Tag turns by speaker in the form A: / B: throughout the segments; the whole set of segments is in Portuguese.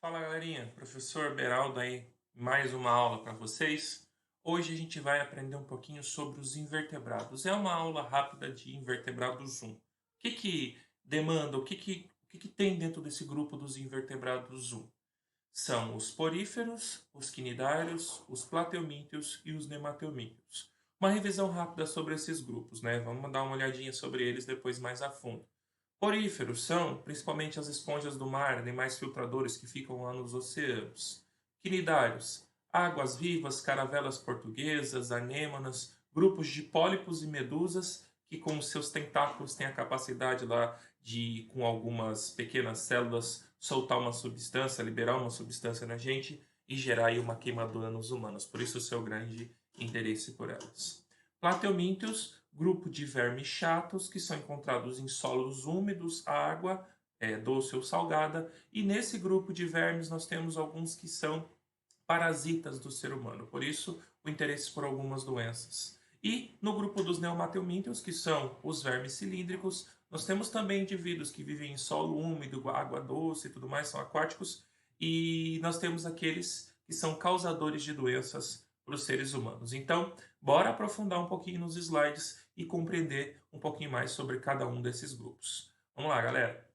A: Fala galerinha, professor Beraldo aí, mais uma aula para vocês. Hoje a gente vai aprender um pouquinho sobre os invertebrados. É uma aula rápida de invertebrados 1. O que demanda, o que tem dentro desse grupo dos invertebrados 1? São os poríferos, os quinidários, os plateumintios e os nemateumintios. Uma revisão rápida sobre esses grupos, né? Vamos dar uma olhadinha sobre eles depois mais a fundo. Poríferos são principalmente as esponjas do mar, animais filtradores que ficam lá nos oceanos. Quinidários, águas vivas, caravelas portuguesas, anêmonas, grupos de pólipos e medusas que com seus tentáculos têm a capacidade lá de, com algumas pequenas células, soltar uma substância, liberar uma substância na gente e gerar aí uma queimadura nos humanos. Por isso o seu grande interesse por elas. Plateumintios, grupo de vermes chatos que são encontrados em solos úmidos, água doce ou salgada, e nesse grupo de vermes nós temos alguns que são parasitas do ser humano, por isso o interesse por algumas doenças. E no grupo dos neomateumintios, que são os vermes cilíndricos, nós temos também indivíduos que vivem em solo úmido, água doce e tudo mais, são aquáticos, e nós temos aqueles que são causadores de doenças para os seres humanos. Então, bora aprofundar um pouquinho nos slides e compreender um pouquinho mais sobre cada um desses grupos. Vamos lá, galera.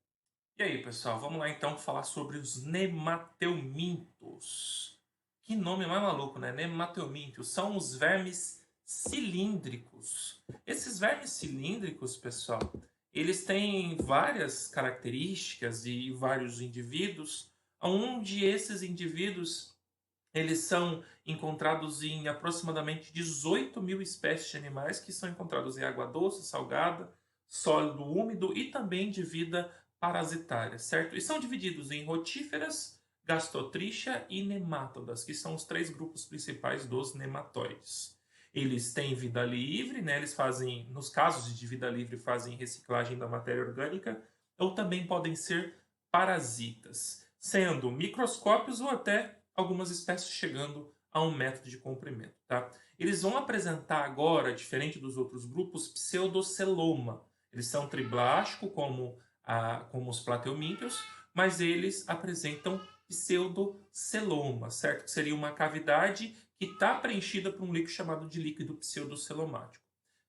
A: E aí, pessoal, vamos lá então falar sobre os nemateumintos. Que nome mais maluco, né? Nemateumintios são os vermes cilíndricos. Esses vermes cilíndricos, pessoal, eles têm várias características e vários indivíduos, onde esses indivíduos eles são encontrados em aproximadamente 18 mil espécies de animais que são encontrados em água doce, salgada, sólido úmido e também de vida parasitária, certo? E são divididos em rotíferas, gastrotrícia e nemátodas, que são os três grupos principais dos nematóides. Eles têm vida livre, né? Eles fazem, nos casos de vida livre, fazem reciclagem da matéria orgânica, ou também podem ser parasitas, sendo microscópios ou até algumas espécies chegando a um metro de comprimento. Tá? Eles vão apresentar agora, diferente dos outros grupos, pseudoceloma. Eles são triblástico, como os plateumintios, mas eles apresentam pseudoceloma, certo? Que seria uma cavidade que está preenchida por um líquido chamado de líquido pseudocelomático.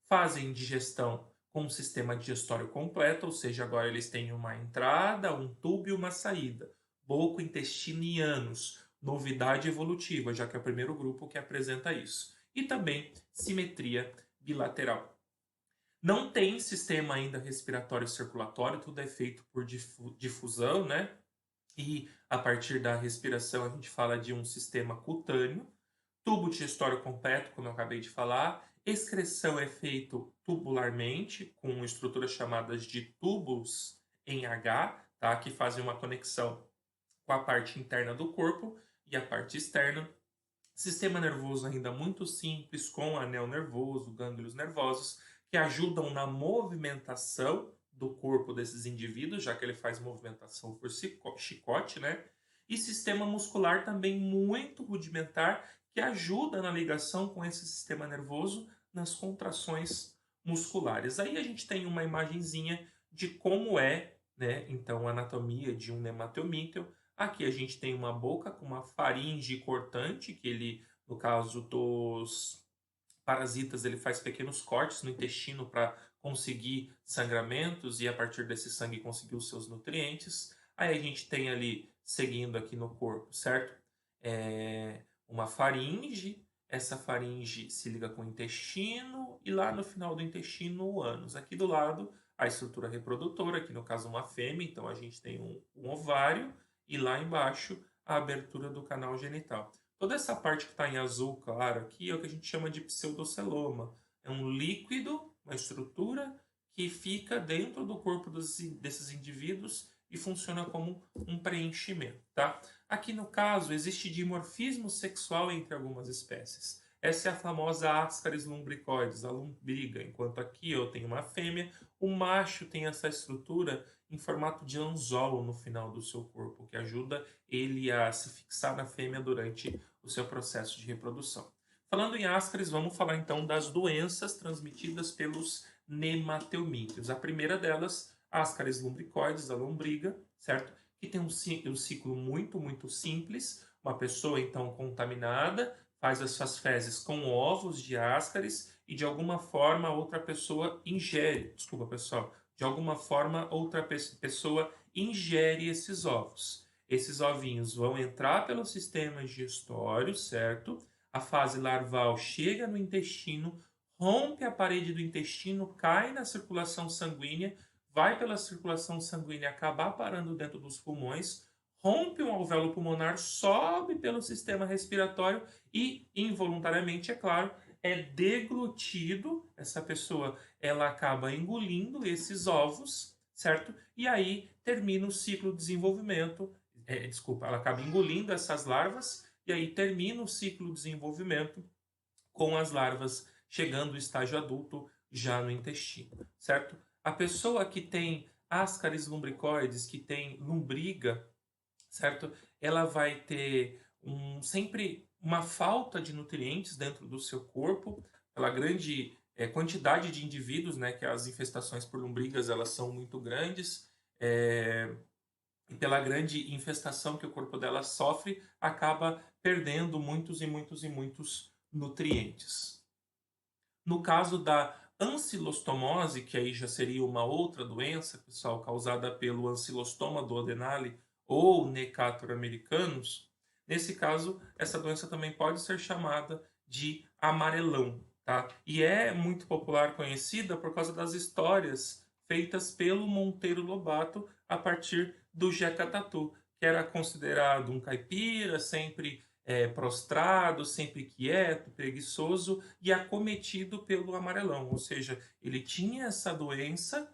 A: Fazem digestão com um sistema digestório completo, ou seja, agora eles têm uma entrada, um tubo e uma saída. Boca, intestino e ânus. Novidade evolutiva, já que é o primeiro grupo que apresenta isso. E também simetria bilateral. Não tem sistema ainda respiratório e circulatório, tudo é feito por difusão, né? E a partir da respiração a gente fala de um sistema cutâneo, tubo digestório completo, como eu acabei de falar, excreção é feito tubularmente, com estruturas chamadas de túbulos em H, tá? Que fazem uma conexão com a parte interna do corpo e a parte externa. Sistema nervoso ainda muito simples, com anel nervoso, gânglios nervosos, que ajudam na movimentação do corpo desses indivíduos, já que ele faz movimentação por chicote, né? E sistema muscular também muito rudimentar, que ajuda na ligação com esse sistema nervoso nas contrações musculares. Aí a gente tem uma imagenzinha de como é, né, então, a anatomia de um nemateumintel. Aqui a gente tem uma boca com uma faringe cortante, que ele, no caso dos parasitas, ele faz pequenos cortes no intestino para conseguir sangramentos e a partir desse sangue conseguir os seus nutrientes. Aí a gente tem ali, seguindo aqui no corpo, certo? Uma faringe, essa faringe se liga com o intestino e lá no final do intestino o ânus. Aqui do lado a estrutura reprodutora, aqui no caso uma fêmea, então a gente tem um ovário e lá embaixo a abertura do canal genital. Toda essa parte que está em azul claro aqui é o que a gente chama de pseudoceloma. É um líquido, uma estrutura que fica dentro do corpo desses indivíduos e funciona como um preenchimento. Tá? Aqui no caso existe dimorfismo sexual entre algumas espécies. Essa é a famosa Ascaris lumbricoides, a lombriga, enquanto aqui eu tenho uma fêmea, o macho tem essa estrutura em formato de anzol no final do seu corpo, que ajuda ele a se fixar na fêmea durante o seu processo de reprodução. Falando em Ascaris, vamos falar então das doenças transmitidas pelos nemateumintios. A primeira delas, Ascaris lumbricoides, a lombriga, certo? que tem um ciclo muito simples. Uma pessoa, então, contaminada, faz as suas fezes com ovos de ascaris e, de alguma forma, outra pessoa ingere. Desculpa, pessoal. De alguma forma, outra pessoa ingere esses ovos. Esses ovinhos vão entrar pelo sistema digestório, certo? A fase larval chega no intestino, rompe a parede do intestino, cai na circulação sanguínea, vai pela circulação sanguínea acabar parando dentro dos pulmões, rompe um alvéolo pulmonar, sobe pelo sistema respiratório e, involuntariamente, é claro, é deglutido. Essa pessoa, ela acaba engolindo esses ovos, certo? E aí termina o ciclo de desenvolvimento. Desculpa, ela acaba engolindo essas larvas e aí termina o ciclo de desenvolvimento com as larvas chegando ao estágio adulto já no intestino, certo? A pessoa que tem ascaris lumbricoides, que tem lombriga, certo? Ela vai ter sempre uma falta de nutrientes dentro do seu corpo, pela grande quantidade de indivíduos, né? Que as infestações por lombrigas elas são muito grandes. E pela grande infestação que o corpo dela sofre, acaba perdendo muitos nutrientes. No caso da ancilostomose, que aí já seria uma outra doença, pessoal, causada pelo ancilostoma duodenale ou Necator americanus, nesse caso, essa doença também pode ser chamada de amarelão, tá? E é muito popular, conhecida por causa das histórias feitas pelo Monteiro Lobato a partir do Jeca Tatu, que era considerado um caipira, sempre prostrado, sempre quieto, preguiçoso e acometido pelo amarelão. Ou seja, ele tinha essa doença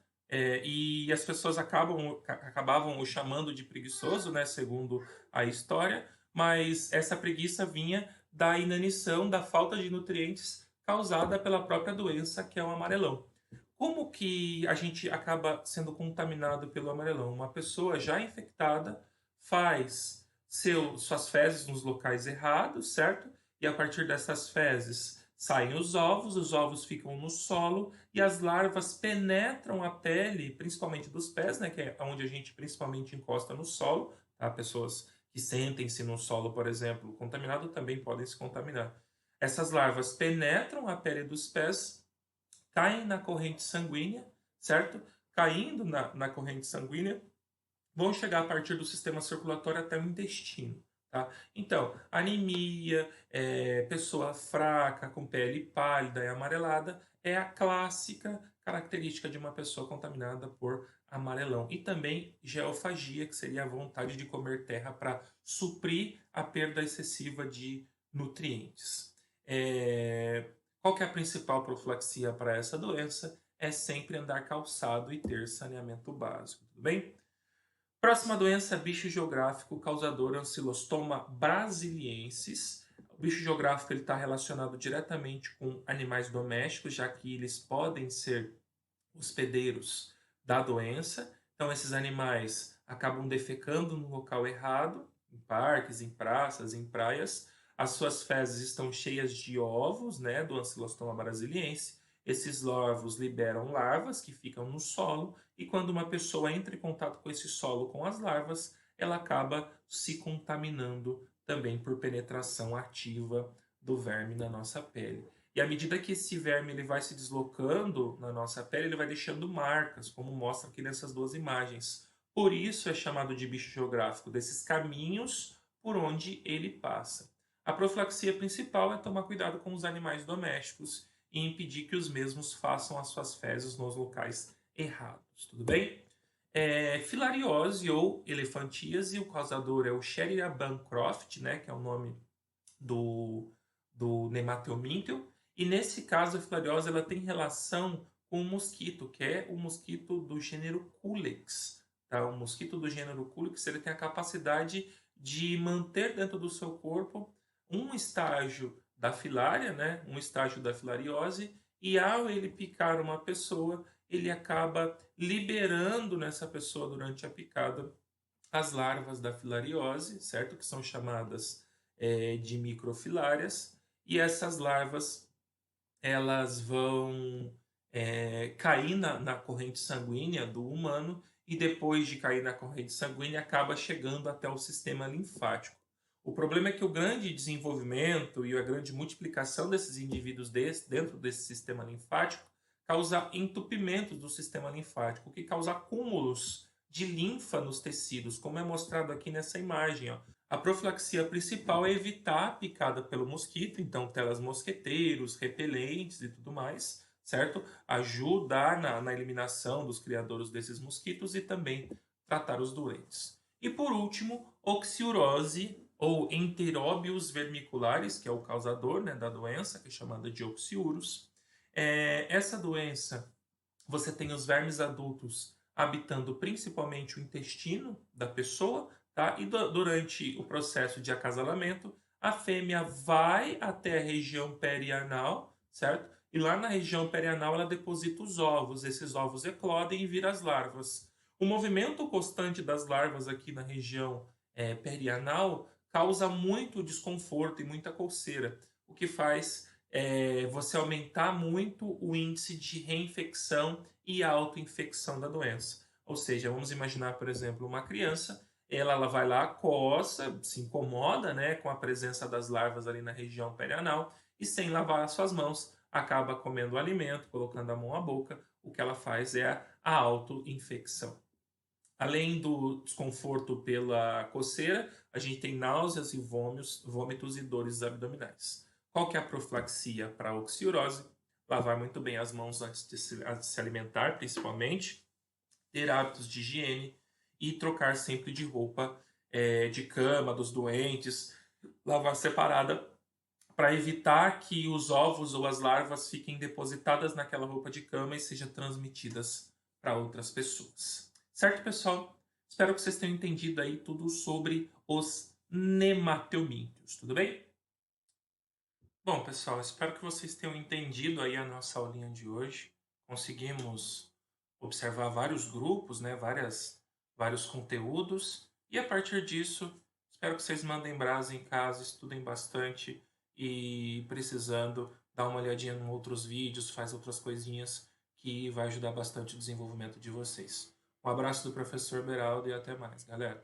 A: e as pessoas acabavam o chamando de preguiçoso, né, segundo a história, mas essa preguiça vinha da inanição, da falta de nutrientes causada pela própria doença, que é o amarelão. Como que a gente acaba sendo contaminado pelo amarelão? Uma pessoa já infectada faz suas fezes nos locais errados, certo? E a partir dessas fezes saem os ovos ficam no solo e as larvas penetram a pele, principalmente dos pés, né, que é onde a gente principalmente encosta no solo, tá? Pessoas que sentem-se no solo, por exemplo, contaminado também podem se contaminar. Essas larvas penetram a pele dos pés, caem na corrente sanguínea, certo? Caindo na corrente sanguínea, vão chegar a partir do sistema circulatório até o intestino. Tá? Então, anemia, pessoa fraca, com pele pálida e amarelada, é a clássica característica de uma pessoa contaminada por amarelão. E também geofagia, que seria a vontade de comer terra para suprir a perda excessiva de nutrientes. Qual que é a principal profilaxia para essa doença? É sempre andar calçado e ter saneamento básico, tudo bem? Próxima doença, bicho geográfico causador Ancylostoma brasiliensis. O bicho geográfico está relacionado diretamente com animais domésticos, já que eles podem ser hospedeiros da doença. Então, esses animais acabam defecando no local errado, em parques, em praças, em praias. As suas fezes estão cheias de ovos, né, do Ancylostoma brasiliensis. Esses ovos liberam larvas que ficam no solo e quando uma pessoa entra em contato com esse solo com as larvas, ela acaba se contaminando também por penetração ativa do verme na nossa pele. E à medida que esse verme ele vai se deslocando na nossa pele, ele vai deixando marcas, como mostra aqui nessas duas imagens. Por isso é chamado de bicho geográfico, desses caminhos por onde ele passa. A profilaxia principal é tomar cuidado com os animais domésticos e impedir que os mesmos façam as suas fezes nos locais errados, tudo bem? Filariose ou elefantíase, o causador é o Sheridan Bancroft, né, que é o nome do Nematelmintel, e nesse caso a filariose ela tem relação com o mosquito, que é o mosquito do gênero Culex. Tá? O mosquito do gênero Culex ele tem a capacidade de manter dentro do seu corpo um estágio da filária, né? Um estágio da filariose, e ao ele picar uma pessoa, ele acaba liberando nessa pessoa durante a picada as larvas da filariose, certo? Que são chamadas de microfilárias, e essas larvas elas vão cair na corrente sanguínea do humano e depois de cair na corrente sanguínea acaba chegando até o sistema linfático. O problema é que o grande desenvolvimento e a grande multiplicação desses indivíduos dentro desse sistema linfático causa entupimento do sistema linfático, o que causa acúmulos de linfa nos tecidos, como é mostrado aqui nessa imagem. Ó. A profilaxia principal é evitar a picada pelo mosquito, então telas mosqueteiros, repelentes e tudo mais, certo? Ajudar na eliminação dos criadouros desses mosquitos e também tratar os doentes. E por último, oxiurose ou enteróbios vermiculares, que é o causador, né, da doença, que é chamada de oxiurus. Essa doença, você tem os vermes adultos habitando principalmente o intestino da pessoa, tá? E durante o processo de acasalamento, a fêmea vai até a região perianal, certo? E lá na região perianal ela deposita os ovos. Esses ovos eclodem e viram as larvas. O movimento constante das larvas aqui na região perianal causa muito desconforto e muita coceira, o que faz você aumentar muito o índice de reinfecção e autoinfecção da doença. Ou seja, vamos imaginar, por exemplo, uma criança, ela vai lá, coça, se incomoda, né, com a presença das larvas ali na região perianal e sem lavar as suas mãos, acaba comendo o alimento, colocando a mão à boca, o que ela faz é a autoinfecção. Além do desconforto pela coceira, a gente tem náuseas e vômitos e dores abdominais. Qual que é a profilaxia para a oxiurose? Lavar muito bem as mãos antes de se alimentar, principalmente, ter hábitos de higiene e trocar sempre de roupa de cama dos doentes, lavar separada para evitar que os ovos ou as larvas fiquem depositadas naquela roupa de cama e sejam transmitidas para outras pessoas. Certo, pessoal? Espero que vocês tenham entendido aí tudo sobre os nematelmintos, tudo bem? Bom, pessoal, espero que vocês tenham entendido aí a nossa aulinha de hoje. Conseguimos observar vários grupos, né, vários conteúdos, e a partir disso, espero que vocês mandem brasa em casa, estudem bastante e precisando, dá uma olhadinha em outros vídeos, faz outras coisinhas que vai ajudar bastante o desenvolvimento de vocês. Um abraço do professor Beraldo e até mais, galera.